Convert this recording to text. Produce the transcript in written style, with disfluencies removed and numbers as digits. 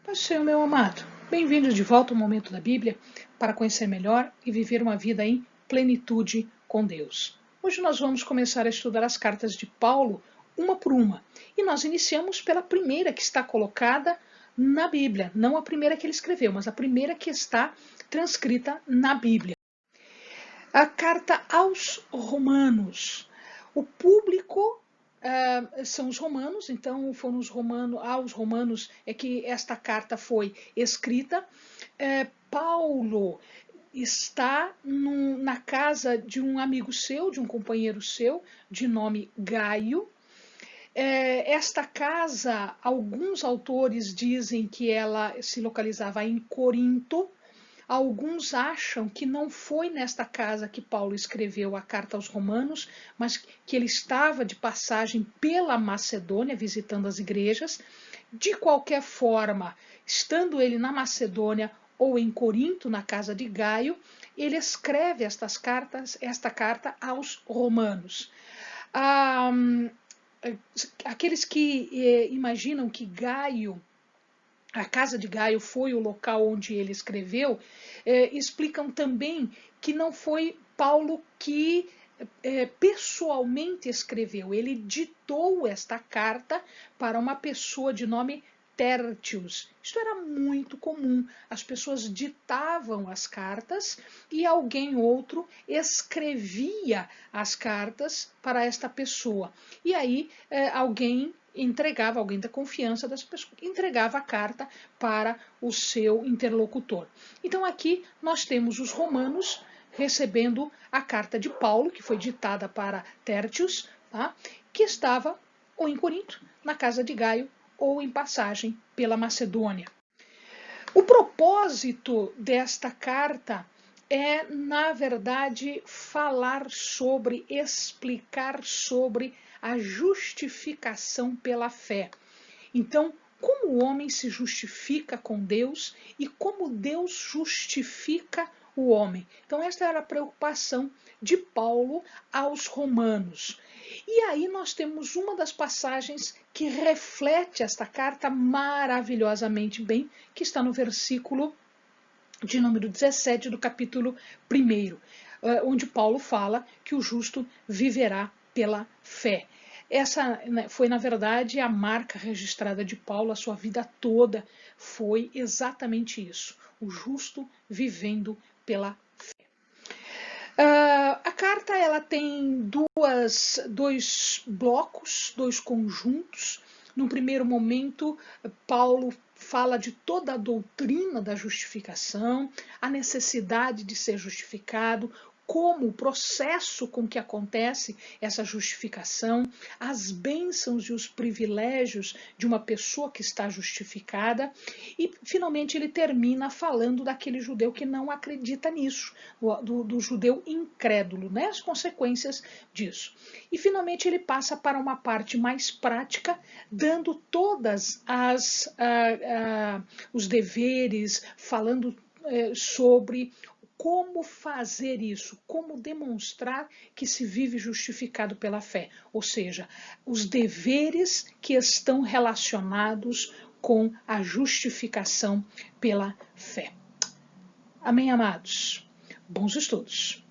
Paz do Senhor, meu amado. Bem-vindos de volta ao Momento da Bíblia para conhecer melhor e viver uma vida em plenitude com Deus. Hoje nós vamos começar a estudar as cartas de Paulo, uma por uma. E nós iniciamos pela primeira que está colocada na Bíblia. Não a primeira que ele escreveu, mas a primeira que está transcrita na Bíblia. A carta aos Romanos. O público são os romanos, então foram aos romanos é que esta carta foi escrita. Paulo está na casa de um amigo seu, de um companheiro seu, de nome Gaio. Esta casa, alguns autores dizem que ela se localizava em Corinto. Alguns acham que não foi nesta casa que Paulo escreveu a carta aos Romanos, mas que ele estava de passagem pela Macedônia, visitando as igrejas. De qualquer forma, estando ele na Macedônia ou em Corinto, na casa de Gaio, ele escreve esta carta aos Romanos. Aqueles que imaginam que a casa de Gaio foi o local onde ele escreveu, explicam também que não foi Paulo que pessoalmente escreveu. Ele ditou esta carta para uma pessoa de nome Tértius. Isto era muito comum. As pessoas ditavam as cartas e alguém outro escrevia as cartas para esta pessoa. E aí alguém da confiança das pessoas, entregava a carta para o seu interlocutor. Então aqui nós temos os romanos recebendo a carta de Paulo, que foi ditada para Tértius, tá? Que estava ou em Corinto, na casa de Gaio, ou em passagem pela Macedônia. O propósito desta carta é, na verdade, explicar sobre a justificação pela fé. Então, como o homem se justifica com Deus e como Deus justifica o homem. Então, esta era a preocupação de Paulo aos romanos. E aí nós temos uma das passagens que reflete esta carta maravilhosamente bem, que está no versículo de número 17 do capítulo 1, onde Paulo fala que o justo viverá pela fé. Essa foi, na verdade, a marca registrada de Paulo, a sua vida toda foi exatamente isso, o justo vivendo pela fé. A carta ela tem dois blocos, dois conjuntos. No primeiro momento, Paulo fala de toda a doutrina da justificação, a necessidade de ser justificado, como o processo com que acontece essa justificação, as bênçãos e os privilégios de uma pessoa que está justificada, e finalmente ele termina falando daquele judeu que não acredita nisso, do judeu incrédulo, né? As consequências disso. E finalmente ele passa para uma parte mais prática, dando todas os deveres, falando sobre como fazer isso, como demonstrar que se vive justificado pela fé, ou seja, os deveres que estão relacionados com a justificação pela fé. Amém, amados? Bons estudos!